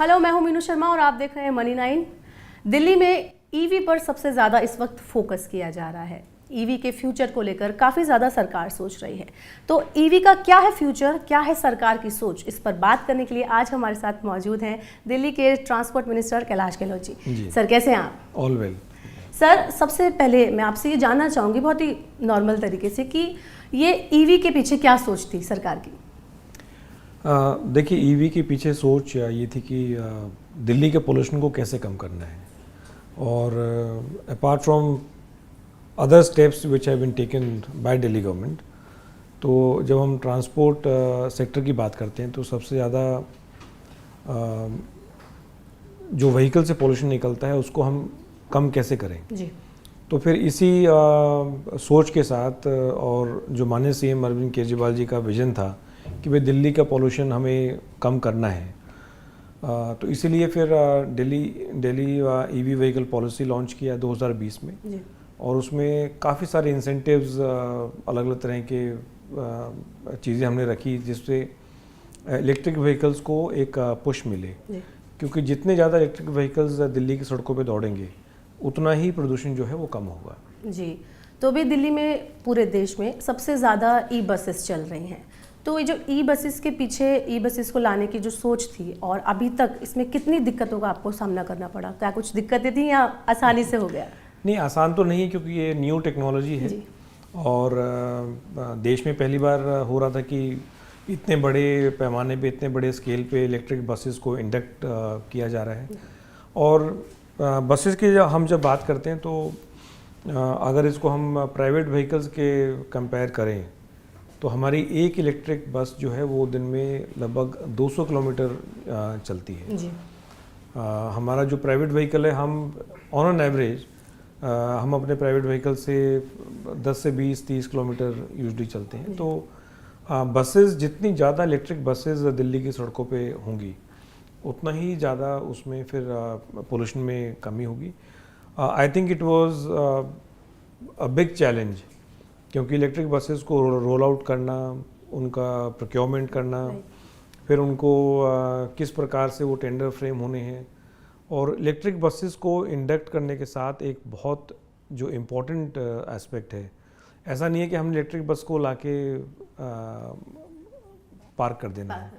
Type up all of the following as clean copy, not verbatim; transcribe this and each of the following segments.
Hello, मैं हूं मीनू शर्मा और आप देख रहे हैं मनी 9। दिल्ली में ईवी पर सबसे ज़्यादा इस वक्त फोकस किया जा रहा है। ईवी के फ्यूचर को लेकर काफ़ी ज़्यादा सरकार सोच रही है। तो ईवी का क्या है फ्यूचर, क्या है सरकार की सोच, इस पर बात करने के लिए आज हमारे साथ मौजूद हैं दिल्ली के transport minister Kailash Gehlot ji. Sir, कैसे हैं आप? All well. सर, सबसे पहले मैं आपसे ये जानना चाहूँगी बहुत ही नॉर्मल तरीके से कि ये ईवी के पीछे क्या सोच थी सरकार की? देखिए, ईवी के पीछे सोच ये थी कि दिल्ली के पोल्यूशन को कैसे कम करना है, और apart from other steps which have been taken by Delhi government, तो जब हम ट्रांसपोर्ट सेक्टर की बात करते हैं तो सबसे ज़्यादा जो व्हीकल से पोल्यूशन निकलता है उसको हम कम कैसे करें जी। तो फिर इसी सोच के साथ और जो माननीय सीएम अरविंद केजरीवाल जी का विजन था कि भाई दिल्ली का पोल्यूशन हमें कम करना है, तो इसीलिए फिर Delhi EV vehicle policy launch किया 2020 में जी। और उसमें काफ़ी सारे इंसेंटिव्स अलग अलग तरह के चीज़ें हमने रखी जिससे इलेक्ट्रिक व्हीकल्स को एक पुश मिले, क्योंकि जितने ज़्यादा इलेक्ट्रिक व्हीकल्स दिल्ली की सड़कों पे दौड़ेंगे उतना ही प्रदूषण जो है वो कम होगा जी। तो अभी दिल्ली में, पूरे देश में सबसे ज़्यादा ई बसेस चल रही हैं, तो ये जो ई बसेस के पीछे, ई बसेस को लाने की जो सोच थी, और अभी तक इसमें कितनी दिक्कतों का आपको सामना करना पड़ा? क्या कुछ दिक्कतें थी या आसानी से हो गया? नहीं, आसान तो नहीं है, क्योंकि ये न्यू टेक्नोलॉजी है और देश में पहली बार हो रहा था कि इतने बड़े पैमाने पे, इतने बड़े स्केल पे इलेक्ट्रिक बसेस को इंडक्ट किया जा रहा है। और बसेस की हम जब बात करते हैं तो अगर इसको हम प्राइवेट व्हीकल्स के कंपेयर करें तो हमारी एक इलेक्ट्रिक बस जो है वो दिन में लगभग 200 किलोमीटर चलती है जी। हमारा जो प्राइवेट व्हीकल है, हम ऑन एन एवरेज हम अपने प्राइवेट व्हीकल से 10 से 20-30 किलोमीटर यूजली चलते हैं। तो बसेस, जितनी ज़्यादा इलेक्ट्रिक बसेस दिल्ली की सड़कों पे होंगी उतना ही ज़्यादा उसमें फिर पोल्यूशन में कमी होगी। I think it was a big challenge, क्योंकि इलेक्ट्रिक बसेस को रोल आउट करना, उनका प्रोक्योरमेंट करना, फिर उनको किस प्रकार से वो टेंडर फ्रेम होने हैं, और इलेक्ट्रिक बसेस को इंडक्ट करने के साथ एक बहुत जो इम्पोर्टेंट एस्पेक्ट है, ऐसा नहीं है कि हम इलेक्ट्रिक बस को लाके पार्क कर देना है,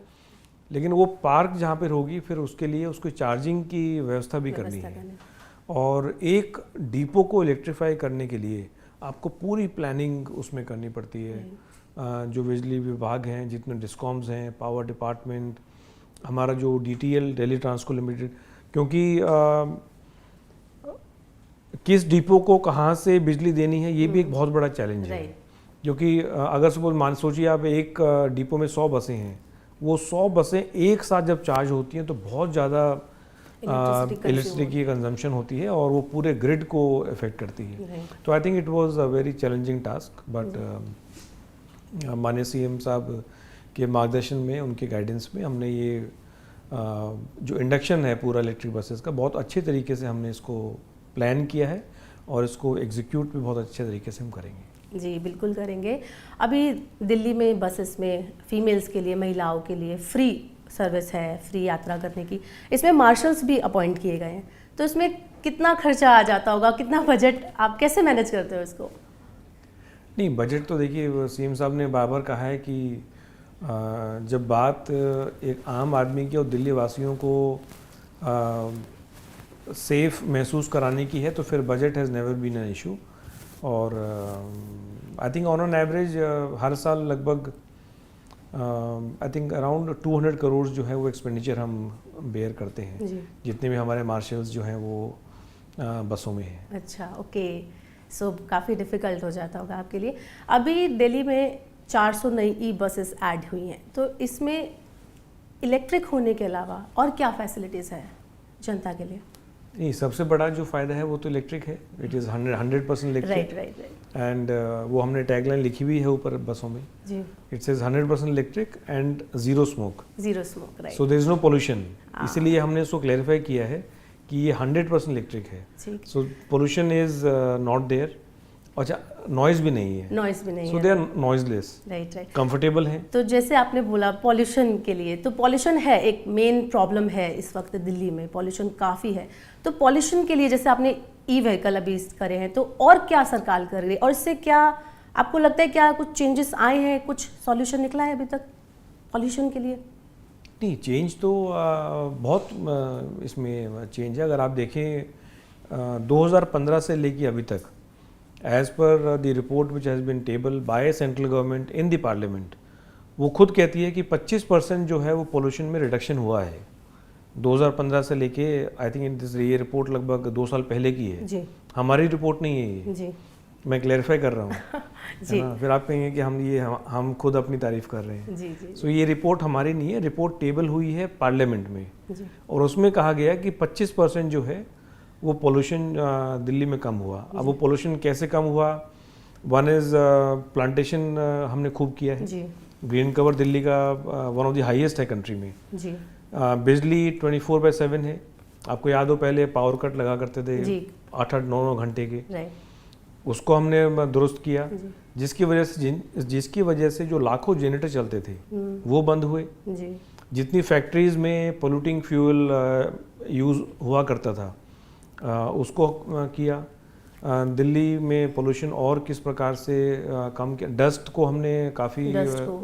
लेकिन वो पार्क जहाँ पर होगी फिर उसके लिए उसको चार्जिंग की व्यवस्था भी करनी है। और एक डिपो को इलेक्ट्रीफाई करने के लिए आपको पूरी प्लानिंग उसमें करनी पड़ती है। जो बिजली विभाग हैं, जितने डिस्कॉम्स हैं, पावर डिपार्टमेंट, हमारा जो DTL दिल्ली ट्रांसको लिमिटेड, क्योंकि किस डिपो को कहाँ से बिजली देनी है ये भी एक बहुत बड़ा चैलेंज है। क्योंकि अगर सपोज सोचिए आप एक डिपो में 100 बसें हैं, वो 100 बसें एक साथ जब चार्ज होती हैं तो बहुत ज़्यादा इलेक्ट्रिसिटी की कंजम्पशन होती है और वो पूरे ग्रिड को इफेक्ट करती है। तो I think it was a very challenging task, but माननीय सीएम साहब के मार्गदर्शन में, उनके गाइडेंस में हमने ये जो इंडक्शन है पूरा इलेक्ट्रिक बसेस का, बहुत अच्छे तरीके से हमने इसको प्लान किया है और इसको एग्जीक्यूट भी बहुत अच्छे तरीके से हम करेंगे। जी, बिल्कुल करेंगे। अभी दिल्ली में बसेस में फीमेल्स के लिए, महिलाओं के लिए फ्री सर्विस है, फ्री यात्रा करने की। इसमें मार्शल्स भी अपॉइंट किए गए हैं, तो इसमें कितना खर्चा आ जाता होगा, कितना बजट, आप कैसे मैनेज करते हो इसको? नहीं, बजट तो देखिए सीएम साहब ने बार बार कहा है कि जब बात एक आम आदमी की और दिल्ली वासियों को सेफ महसूस कराने की है तो फिर budget has never been an issue. और I think on an average हर साल लगभग आई थिंक अराउंड 200 करोड़ जो है वो एक्सपेंडिचर हम बेयर करते हैं, जितने भी हमारे मार्शल्स जो हैं वो बसों में हैं। अच्छा, ओके। सो काफ़ी डिफ़िकल्ट हो जाता होगा आपके लिए। अभी दिल्ली में 400 नई ई बसेस ऐड हुई हैं, तो इसमें इलेक्ट्रिक होने के अलावा और क्या फैसिलिटीज़ है जनता के लिए? नहीं, सबसे बड़ा जो फ़ायदा है वो तो इलेक्ट्रिक है। It is 100% electric. Right. And वो हमने टैगलाइन लिखी हुई है ऊपर बसों में जी। It says 100% electric and zero smoke, right. So there is no pollution. इसीलिए हमने इसको क्लैरिफाई किया है कि ये 100% इलेक्ट्रिक है, so pollution is not there. अच्छा, नॉइज भी नहीं है, नॉइज भी नहीं सो है। They are noiseless, right right. Comfortable हैं। तो जैसे आपने बोला पॉल्यूशन के लिए, तो पॉल्यूशन है एक मेन प्रॉब्लम है इस वक्त दिल्ली में, पॉल्यूशन काफ़ी है। तो पॉल्यूशन के लिए जैसे आपने ई व्हीकल अभी करे हैं, तो और क्या सरकार कर रही है और इससे क्या आपको लगता है, क्या कुछ चेंजेस आए हैं, कुछ सॉल्यूशन निकला है अभी तक पॉल्यूशन के लिए? नहीं, चेंज तो बहुत इसमें चेंज है। अगर आप देखें 2015 से लेके अभी तक, as per the report which has been table by central government in the parliament, वो खुद कहती है कि 25% जो है वो पोल्यूशन में रिडक्शन हुआ है 2015 से लेके। आई थिंक ये रिपोर्ट लगभग 2 साल पहले की है जी हमारी रिपोर्ट नहीं है ये, जी मैं क्लैरिफाई कर रहा हूँ जी है ना। फिर आप कहेंगे कि हम खुद अपनी तारीफ कर रहे हैं। जी जी सो ये रिपोर्ट हमारी नहीं है, रिपोर्ट टेबल हुई है पार्लियामेंट में, जी और उसमें कहा गया कि 25% जो है वो पोल्यूशन दिल्ली में कम हुआ। अब वो पोल्यूशन कैसे कम हुआ? वन इज़ प्लांटेशन हमने खूब किया है, जी ग्रीन कवर दिल्ली का वन ऑफ द हाईएस्ट है कंट्री में। जी बिजली 24/7 है। आपको याद हो पहले पावर कट लगा करते थे जी 8-8, 9-9 घंटे के, राइट उसको हमने दुरुस्त किया, जी जिसकी वजह से जो लाखों जनरेटर चलते थे वो बंद हुए। जी जितनी फैक्ट्रीज में पोल्यूटिंग फ्यूल यूज़ हुआ करता था उसको किया। दिल्ली में पोल्यूशन और किस प्रकार से कम किया, डस्ट को हमने काफ़ी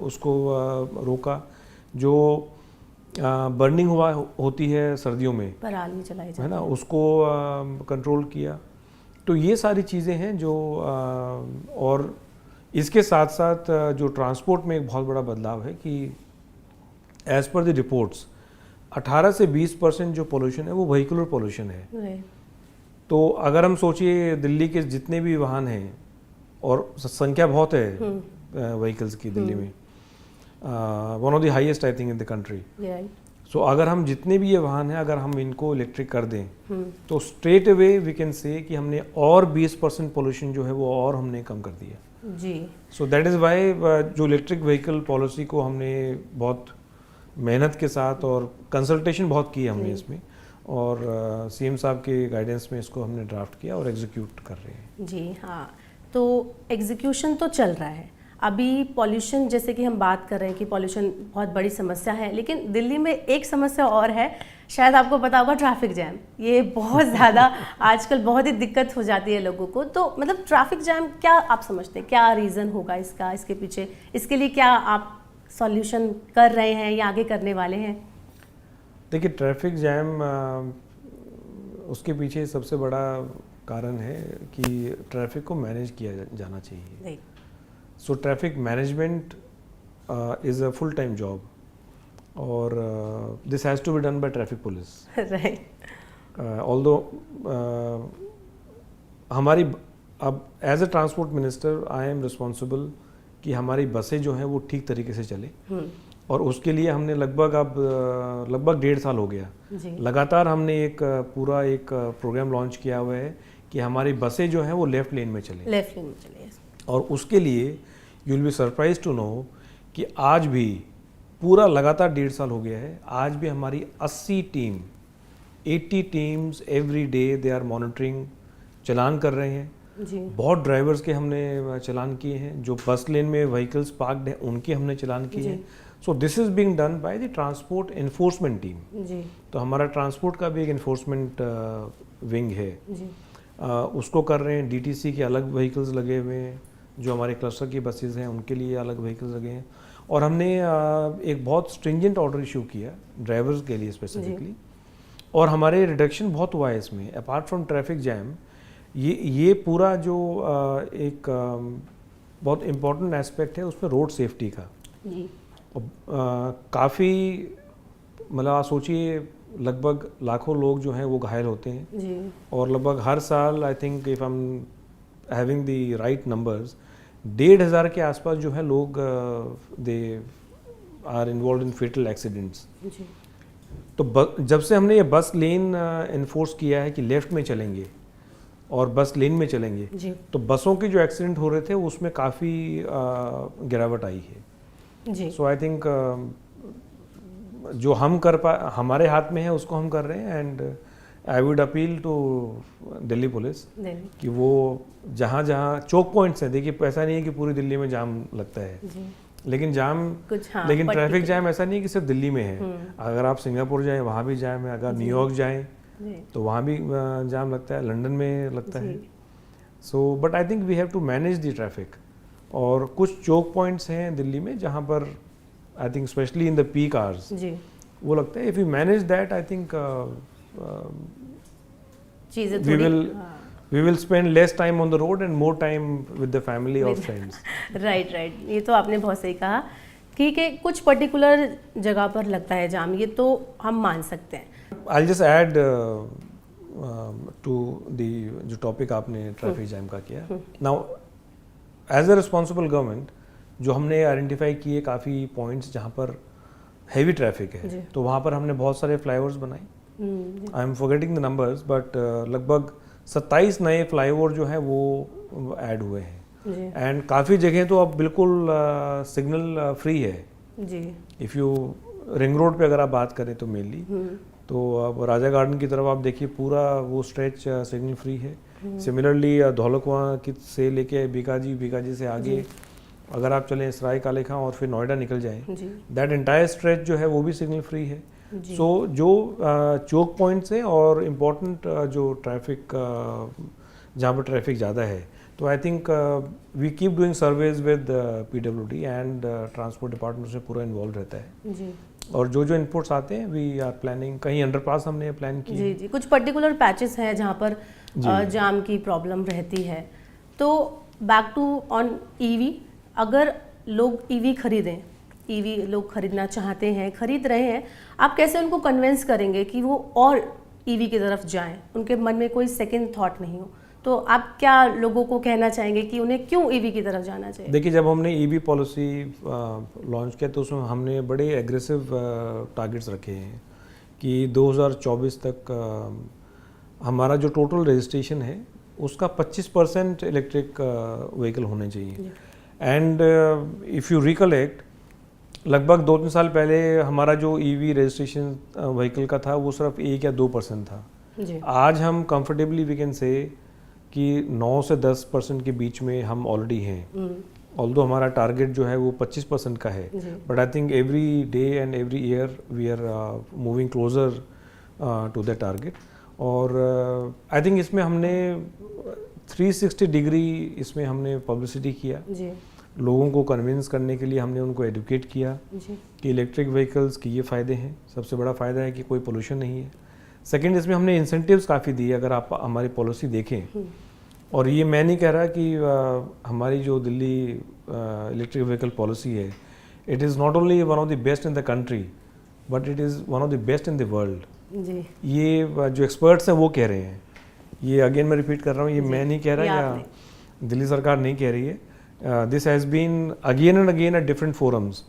उसको रोका। जो बर्निंग होती है सर्दियों में, पराली जलाई है ना, उसको कंट्रोल किया। तो ये सारी चीज़ें हैं जो और इसके साथ साथ जो ट्रांसपोर्ट में एक बहुत बड़ा बदलाव है कि एज़ पर द रिपोर्ट्स 18 से 20% जो पोल्यूशन है वो व्हीकुलर पोल्यूशन है। राइट तो अगर हम सोचिए दिल्ली के जितने भी वाहन हैं, और संख्या बहुत है व्हीकल्स की दिल्ली में, one of the highest I think in the country. Right so अगर हम जितने भी ये वाहन हैं अगर हम इनको इलेक्ट्रिक कर दें तो straight away we can say कि हमने और 20% पोल्यूशन जो है वो और हमने कम कर दिया जी। सो दैट इज़ वाई जो इलेक्ट्रिक व्हीकल पॉलिसी को हमने बहुत मेहनत के साथ और कंसल्टेशन बहुत की हमने इसमें, और सीएम साहब के गाइडेंस में इसको हमने ड्राफ्ट किया और एग्जीक्यूट कर रहे हैं। जी हाँ, तो एग्जीक्यूशन तो चल रहा है अभी। पॉल्यूशन जैसे कि हम बात कर रहे हैं कि पॉल्यूशन बहुत बड़ी समस्या है, लेकिन दिल्ली में एक समस्या और है, शायद आपको पता होगा, ट्रैफिक जैम। ये बहुत ज़्यादा आजकल बहुत ही दिक्कत हो जाती है लोगों को। तो मतलब ट्रैफिक जैम क्या आप समझते हैं, क्या रीज़न होगा इसका, इसके पीछे, इसके लिए क्या आप सॉल्यूशन कर रहे हैं या आगे करने वाले हैं? देखिए, ट्रैफिक जैम उसके पीछे सबसे बड़ा कारण है कि ट्रैफिक को मैनेज किया जाना चाहिए। So traffic management is a full time job, और this has to be done by traffic police. Right. Although हमारी अब as a transport minister I am responsible कि हमारी बसें जो हैं वो ठीक तरीके से चले, और उसके लिए हमने लगभग 1.5 साल हो गया लगातार हमने एक पूरा प्रोग्राम लॉन्च किया हुआ है कि हमारी बसें जो हैं वो लेफ़्ट लेन में चले। और उसके लिए you will be surprise to know कि आज भी पूरा लगातार 1.5 साल हो गया है, आज भी हमारी 80 teams every day they are monitoring, challan कर रहे हैं। बहुत ड्राइवर्स के हमने चलान किए हैं, जो बस लेन में व्हीकल्स पार्कड हैं उनके हमने चलान किए हैं। So this is being done by the transport enforcement team. तो हमारा ट्रांसपोर्ट का भी एक एनफोर्समेंट विंग है, उसको कर रहे हैं। डीटीसी के अलग व्हीकल्स लगे हुए हैं, जो हमारे क्लस्टर की बसेज हैं उनके लिए अलग व्हीकल्स लगे हैं। और हमने एक बहुत स्ट्रिंजेंट ऑर्डर इशू किया ड्राइवर्स के लिए स्पेसिफिकली, और हमारे रिडक्शन बहुत हुआ है इसमें। अपार्ट फ्रॉम ट्रैफिक जैम, ये पूरा जो एक बहुत इम्पोर्टेंट एस्पेक्ट है उसमें रोड सेफ्टी का। काफ़ी मतलब आप सोचिए, लगभग लाखों लोग जो हैं वो घायल होते हैं, और लगभग हर साल I think if I am having the right numbers 1,500 के आसपास जो है लोग they are involve in fatal accidents. तो जब से हमने ये बस लेन इन्फोर्स किया है कि लेफ्ट में चलेंगे और बस लेन में चलेंगे, तो बसों के जो एक्सीडेंट हो रहे थे उसमें काफ़ी गिरावट आई है। सो आई थिंक जो हम हमारे हाथ में है उसको हम कर रहे हैं, I would appeal to Delhi police Delhi कि वो जहाँ जहाँ चौक पॉइंट्स हैं, देखिए ऐसा नहीं है कि पूरी दिल्ली में जाम लगता है, जी लेकिन जाम कुछ, हाँ, लेकिन ट्रैफिक particular- जाम ऐसा नहीं है कि सिर्फ दिल्ली में है। अगर आप सिंगापुर जाएं वहाँ भी जाम है, अगर न्यूयॉर्क जाएं जी तो वहाँ भी जाम लगता है, लंदन में लगता है। जी so but I think we have to manage the traffic. और कुछ चौक पॉइंट्स हैं दिल्ली में जहाँ पर I think specially in the peak hours जी वो लगता है, if you manage that I think चीज़ें we थोड़ी, will हाँ, we will spend less time on the road and more time with the family or With- friends. Right right, ये तो आपने बहुत सही कहा कि कुछ पर्टिकुलर जगह पर लगता है जाम, ये तो हम मान सकते हैं। I'll just add to the जो टॉपिक आपने ट्रैफिक जैम का किया। Now as a responsible government जो हमने आइडेंटिफाई किए काफ़ी पॉइंट्स जहाँ पर हैवी ट्रैफिक जी। है, तो वहाँ पर हमने बहुत सारे फ्लाईओवर्स बनाए। I am forgetting the numbers but लगभग 27 नए फ्लाईओवर जो हैं वो ऐड हुए हैं। जी एंड काफ़ी जगह तो अब बिल्कुल सिग्नल फ्री है। जी इफ़ यू रिंग रोड पे अगर आप बात करें तो मेनली तो अब राजा गार्डन की तरफ आप देखिए पूरा वो स्ट्रेच सिग्नल फ्री है। सिमिलरली धौलकुआं की से लेके बीकाजी से आगे अगर आप चलें सराय काले खां और फिर नोएडा निकल जाएं, जी दैट एंटायर स्ट्रेच जो है वो भी सिग्नल फ्री है। जी सो जो चौक पॉइंट्स हैं और इम्पोर्टेंट जो ट्रैफिक जहाँ पर ट्रैफिक ज़्यादा है, तो I think we keep doing surveys with PWD and transport department से पूरा इन्वॉल्व रहता है। जी और जो इनपुट्स आते हैं वी आर प्लानिंग, कहीं अंडरपास हमने प्लान की जी जी कुछ पर्टिकुलर पैचेस हैं जहाँ पर जाम की प्रॉब्लम रहती है। तो बैक टू ऑन ईवी, अगर लोग ईवी खरीदें, ईवी लोग खरीदना चाहते हैं, खरीद रहे हैं, आप कैसे उनको कन्विंस करेंगे कि वो और ईवी की तरफ जाएं, उनके मन में कोई सेकंड थॉट नहीं हो? तो आप क्या लोगों को कहना चाहेंगे कि उन्हें क्यों ईवी की तरफ जाना चाहिए? देखिए, जब हमने EV पॉलिसी लॉन्च किया तो उसमें हमने बड़े एग्रेसिव टारगेट्स रखे हैं कि 2024 तक हमारा जो टोटल रजिस्ट्रेशन है उसका 25% इलेक्ट्रिक व्हीकल होने चाहिए। एंड इफ़ यू रिकलेक्ट, लगभग 2-3 साल पहले हमारा जो EV रजिस्ट्रेशन व्हीकल का था वो सिर्फ 1 या 2% था। जी आज हम कंफर्टेबली वी कैन से कि 9 से 10% के बीच में हम ऑलरेडी हैं। ऑल्दो हमारा टारगेट जो है वो 25% का है, जी but I think every day and every year we are moving closer to the target. और आई थिंक इसमें हमने 360 डिग्री इसमें हमने पब्लिसिटी किया, जी लोगों को कन्विंस करने के लिए हमने उनको एडुकेट किया जी कि इलेक्ट्रिक व्हीकल्स की ये फ़ायदे हैं। सबसे बड़ा फ़ायदा है कि कोई पोल्यूशन नहीं है। सेकंड, इसमें हमने इंसेंटिव्स काफ़ी दिए, अगर आप हमारी पॉलिसी देखें। और ये मैं नहीं कह रहा कि हमारी जो दिल्ली इलेक्ट्रिक व्हीकल पॉलिसी है, it is not only one of the best in the country but it is one of the best in the world. जी ये जो एक्सपर्ट्स हैं वो कह रहे हैं। ये अगेन मैं रिपीट कर रहा हूँ, ये मैं नहीं कह रहा या दिल्ली सरकार नहीं कह रही है। This has been again and again at different forums,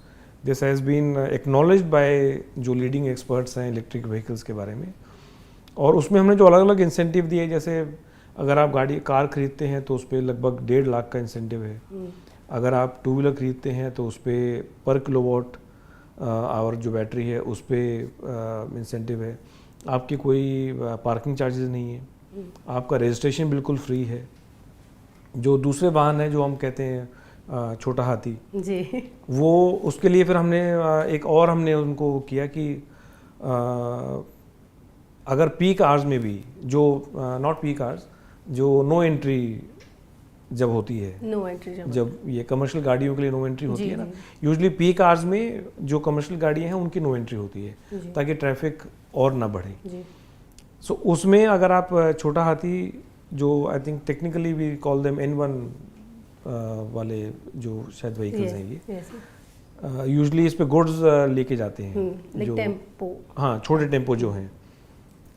this has been acknowledged by जो लीडिंग एक्सपर्ट्स हैं इलेक्ट्रिक व्हीकल्स के बारे में। और उसमें हमने जो अलग अलग इंसेंटिव दिए, जैसे अगर आप कार खरीदते हैं तो उस पर लगभग 1.5 लाख का इंसेंटिव है। अगर आप 2 व्हीलर खरीदते हैं तो उस पर पर किलोवाट आवर जो बैटरी है उस पर इंसेंटिव है। आपकी कोई पार्किंग चार्जेस नहीं है, आपका रजिस्ट्रेशन बिल्कुल फ्री है। जो दूसरे वाहन है जो हम कहते हैं छोटा हाथी, जी वो उसके लिए फिर हमने एक और हमने उनको किया कि अगर पीक आवर्स में भी जो नॉट पीक आवर्स, जो नो एंट्री जब होती है, नो एंट्री जब ये कमर्शियल गाड़ियों के लिए नो एंट्री होती जी, है ना, जी। यूजुअली पीक आवर्स में जो कमर्शियल गाड़ियां हैं उनकी नो एंट्री होती है जी। ताकि ट्रैफिक और ना बढ़े। जी सो उसमें अगर आप छोटा हाथी, जो I think technically we call them N1 वाले जो शायद व्हीकल्स हैं, ये यूजुअली इस पे गुड्स लेके जाते हैं, लाइक टेम्पो, हाँ छोटे टेम्पो जो हैं,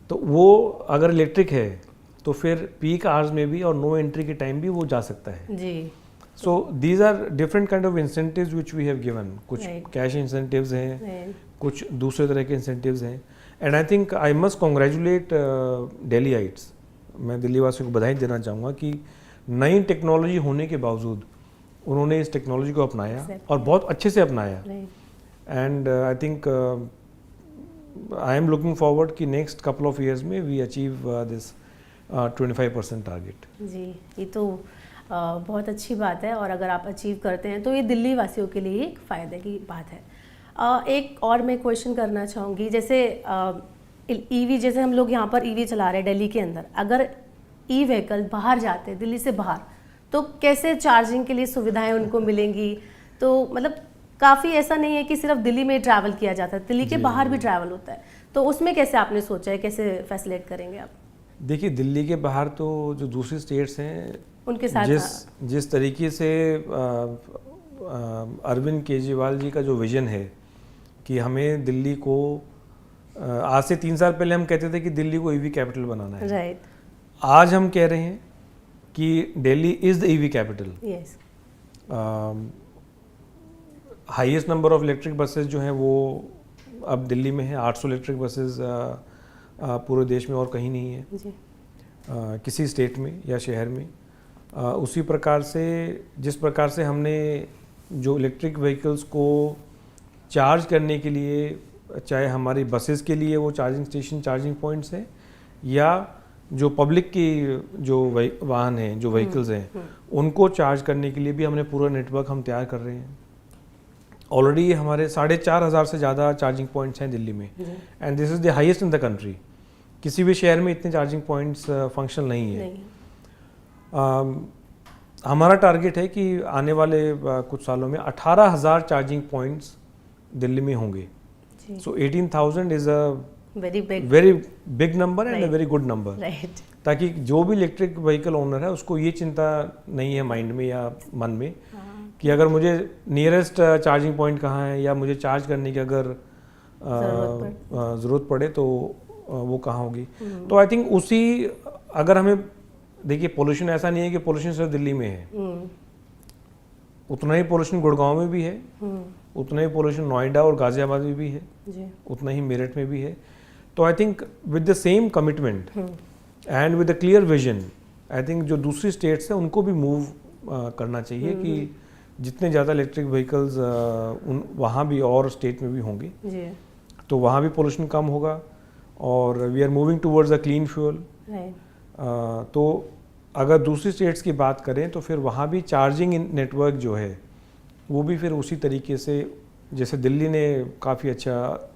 तो वो अगर इलेक्ट्रिक है तो फिर पीक आवर्स में भी और नो एंट्री के टाइम भी वो जा सकता है। जी so these are different kind of incentives which we have given. कुछ Right. कैश इंसेंटिव्स हैं, Right. कुछ दूसरे तरह के इंसेंटिव्स हैं। And I think I must congratulate Delhiites. मैं दिल्ली वासियों को बधाई देना चाहूँगा कि नई टेक्नोलॉजी होने के बावजूद उन्होंने इस टेक्नोलॉजी को अपनाया Exactly. और बहुत अच्छे से अपनाया। Right. And I think I am looking forward कि नेक्स्ट कपल ऑफ ईयर्स में वी अचीव दिस 25% टारगेट। जी, ये तो बहुत अच्छी बात है, और अगर आप अचीव करते हैं तो ये दिल्ली वासियों के लिए एक फ़ायदे की बात है। एक और मैं क्वेश्चन करना चाहूँगी, जैसे ईवी, जैसे हम लोग यहाँ पर ईवी चला रहे हैं दिल्ली के अंदर, अगर ई व्हीकल बाहर जाते हैं दिल्ली से बाहर, तो कैसे चार्जिंग के लिए सुविधाएं उनको मिलेंगी? तो मतलब काफ़ी ऐसा नहीं है कि सिर्फ दिल्ली में ट्रैवल किया जाता है, दिल्ली के बाहर भी ट्रैवल होता है, तो उसमें कैसे आपने सोचा है, कैसे फैसिलिटेट करेंगे आप? देखिए, दिल्ली के बाहर तो जो दूसरी स्टेट्स हैं उनके साथ जिस तरीके से अरविंद केजरीवाल जी का जो विजन है कि हमें दिल्ली को आज से 3 साल पहले हम कहते थे कि दिल्ली को ईवी कैपिटल बनाना है, राइट। आज हम कह रहे हैं कि Delhi is the EV capital. Yes. Highest number of electric buses जो हैं वो अब दिल्ली में है, 800 इलेक्ट्रिक बसेस पूरे देश में और कहीं नहीं है जी। किसी स्टेट में या शहर में। उसी प्रकार से जिस प्रकार से हमने जो इलेक्ट्रिक व्हीकल्स को चार्ज करने के लिए, चाहे हमारी बसेस के लिए वो चार्जिंग स्टेशन, चार्जिंग पॉइंट्स हैं, या जो पब्लिक की जो वाहन हैं, जो व्हीकल्स हैं, उनको चार्ज करने के लिए भी हमने पूरा नेटवर्क हम तैयार कर रहे हैं। ऑलरेडी हमारे 4,500 से ज़्यादा चार्जिंग पॉइंट्स हैं दिल्ली में, and this is the highest in the country. किसी भी शहर में इतने चार्जिंग पॉइंट्स फंक्शनल नहीं है। हमारा टारगेट है कि आने वाले कुछ सालों में 18,000 चार्जिंग पॉइंट्स दिल्ली में होंगे। सो 18,000 is a very big number and a very good number, ताकि जो भी इलेक्ट्रिक व्हीकल ओनर है उसको ये चिंता नहीं है माइंड में या मन में कि अगर मुझे नियरेस्ट चार्जिंग पॉइंट कहाँ है, या मुझे चार्ज करने की अगर ज़रूरत पड़े तो वो कहाँ होगी। तो आई थिंक उसी, अगर हमें देखिए, पोल्यूशन ऐसा नहीं है कि पोल्यूशन सिर्फ दिल्ली में है, उतना ही पोल्यूशन गुड़गांव में भी है, उतना ही पोल्यूशन नोएडा और गाजियाबाद में भी है, उतना ही मेरठ में भी है। तो I think with the same commitment and with the clear vision, I think जो दूसरी स्टेट्स हैं उनको भी मूव करना चाहिए कि जितने ज़्यादा इलेक्ट्रिक व्हीकल्स वहाँ भी और स्टेट में भी होंगे तो वहाँ भी पोल्यूशन कम होगा, और we are moving towards a clean fuel. तो अगर दूसरी स्टेट्स की बात करें तो फिर वहाँ भी चार्जिंग नेटवर्क जो है वो भी फिर उसी तरीके से, जैसे दिल्ली ने काफ़ी अच्छा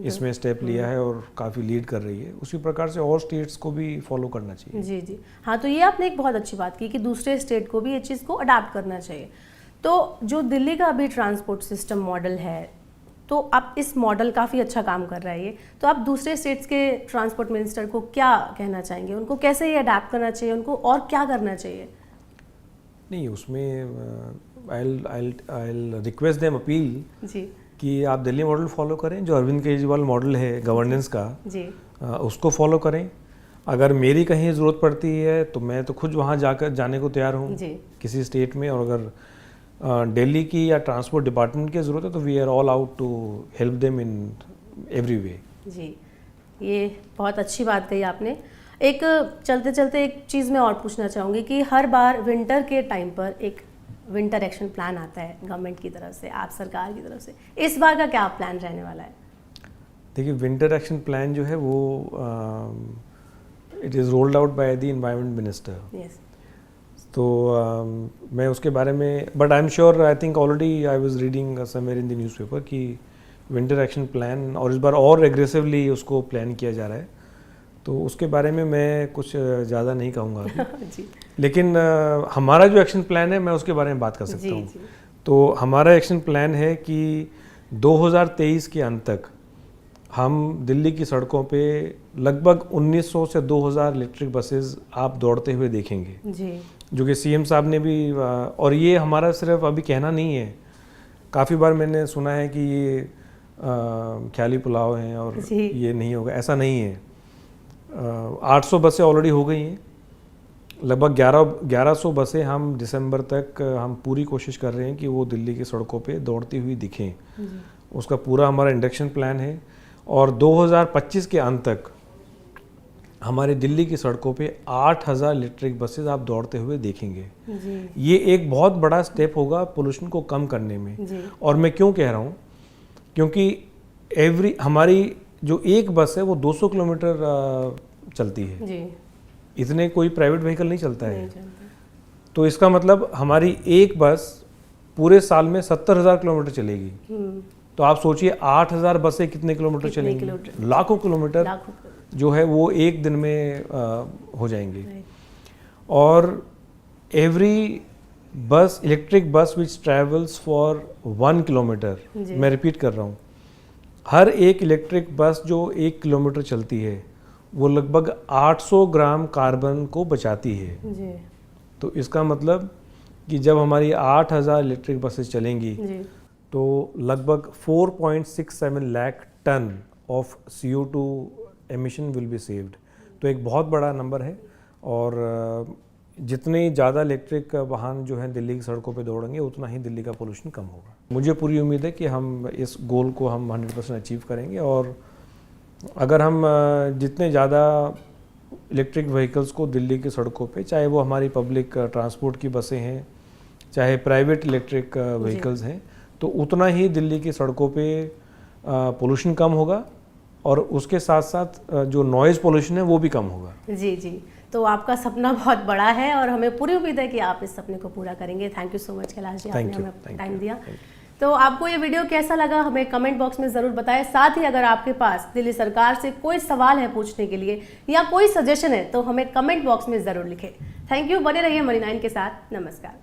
इसमें स्टेप लिया है और काफ़ी लीड कर रही है, उसी प्रकार से और स्टेट्स को भी फॉलो करना चाहिए। जी जी हाँ, तो ये आपने एक बहुत अच्छी बात की कि दूसरे स्टेट को भी ये चीज़ को अडाप्ट करना चाहिए। तो जो दिल्ली का अभी ट्रांसपोर्ट सिस्टम मॉडल है, तो आप इस मॉडल काफ़ी अच्छा काम कर रहा है ये, तो आप दूसरे स्टेट्स के ट्रांसपोर्ट मिनिस्टर को क्या कहना चाहेंगे, उनको कैसे ये अडाप्ट करना चाहिए, उनको और क्या करना चाहिए? नहीं, उसमें I'll रिक्वेस्ट देम, अपील जी कि आप दिल्ली मॉडल फॉलो करें, जो अरविंद केजरीवाल मॉडल है गवर्नेंस का जी, उसको फॉलो करें। अगर मेरी कहीं ज़रूरत पड़ती है तो मैं तो खुद वहाँ जाने को तैयार हूँ किसी स्टेट में, और अगर दिल्ली की या ट्रांसपोर्ट डिपार्टमेंट की ज़रूरत है तो we are all out to help them in every way. जी, ये बहुत अच्छी बात कही आपने। एक चलते चलते एक चीज़ मैं और पूछना चाहूँगी कि हर बार विंटर के टाइम पर एक विंटर एक्शन प्लान आता है गवर्नमेंट की तरफ से, आप सरकार की तरफ से, इस बार का क्या प्लान रहने वाला है? देखिए, विंटर एक्शन प्लान जो है वो it is rolled out by the environment minister. Yes. तो मैं उसके बारे में, but I am sure, I think already I was reading somewhere in the newspaper कि विंटर एक्शन प्लान, और इस बार और एग्रेसिवली उसको प्लान किया जा रहा है, तो उसके बारे में मैं कुछ ज़्यादा नहीं कहूँगा अभी। लेकिन हमारा जो एक्शन प्लान है मैं उसके बारे में बात कर सकता हूँ। तो हमारा एक्शन प्लान है कि 2023 के अंत तक हम दिल्ली की सड़कों पे लगभग 1900 से 2000 इलेक्ट्रिक बसेस आप दौड़ते हुए देखेंगे जी, जो कि सीएम साहब ने भी, और ये हमारा सिर्फ अभी कहना नहीं है, काफ़ी बार मैंने सुना है कि ये ख्याली पुलाव हैं और ये नहीं होगा, ऐसा नहीं है। 800 बसें ऑलरेडी हो गई हैं, लगभग 1100 बसें हम दिसंबर तक हम पूरी कोशिश कर रहे हैं कि वो दिल्ली की सड़कों पे दौड़ती हुई दिखें। उसका पूरा हमारा इंडक्शन प्लान है, और 2025 के अंत तक हमारे दिल्ली की सड़कों पे 8000 इलेक्ट्रिक बसेस आप दौड़ते हुए देखेंगे। ये एक बहुत बड़ा स्टेप होगा पोल्यूशन को कम करने में। और मैं क्यों कह रहा हूँ, क्योंकि हमारी जो एक बस है वो 200 किलोमीटर चलती है। जी। इतने कोई प्राइवेट व्हीकल नहीं चलता है। नहीं चलता। तो इसका मतलब हमारी एक बस पूरे साल में 70,000 किलोमीटर चलेगी। तो आप सोचिए 8,000 बसें कितने किलोमीटर कितने चलेंगी? किलोमीटर? लाखों किलोमीटर लाखों। जो है वो एक दिन में हो जाएंगे। और एवरी बस, electric bus which travels for 1 kilometre, मैं रिपीट कर रहा हूँ, हर एक इलेक्ट्रिक बस जो 1 किलोमीटर चलती है वो लगभग 800 ग्राम कार्बन को बचाती है। जी। तो इसका मतलब कि जब हमारी 8,000 इलेक्ट्रिक बसेस चलेंगी जी। तो लगभग 4.67 lakh tonne of CO2 emission will be saved. तो एक बहुत बड़ा नंबर है। और जितने ज़्यादा इलेक्ट्रिक वाहन जो हैं दिल्ली की सड़कों पे दौड़ेंगे उतना ही दिल्ली का पोल्यूशन कम होगा। मुझे पूरी उम्मीद है कि हम इस गोल को हम 100% अचीव करेंगे। और अगर हम जितने ज़्यादा इलेक्ट्रिक व्हीकल्स को दिल्ली की सड़कों पे, चाहे वो हमारी पब्लिक ट्रांसपोर्ट की बसें हैं, चाहे प्राइवेट इलेक्ट्रिक व्हीकल्स हैं, तो उतना ही दिल्ली की सड़कों पे पोल्यूशन कम होगा और उसके साथ साथ जो नॉइज़ पोल्यूशन है वो भी कम होगा। जी जी। तो आपका सपना बहुत बड़ा है और हमें पूरी उम्मीद है कि आप इस सपने को पूरा करेंगे। Thank you so much Kailash ji, आपने हमें टाइम दिया। तो आपको ये वीडियो कैसा लगा हमें कमेंट बॉक्स में ज़रूर बताएं। साथ ही अगर आपके पास दिल्ली सरकार से कोई सवाल है पूछने के लिए या कोई सजेशन है तो हमें कमेंट बॉक्स में ज़रूर लिखें। Thank you. बने रहिए मनी9 के साथ। नमस्कार।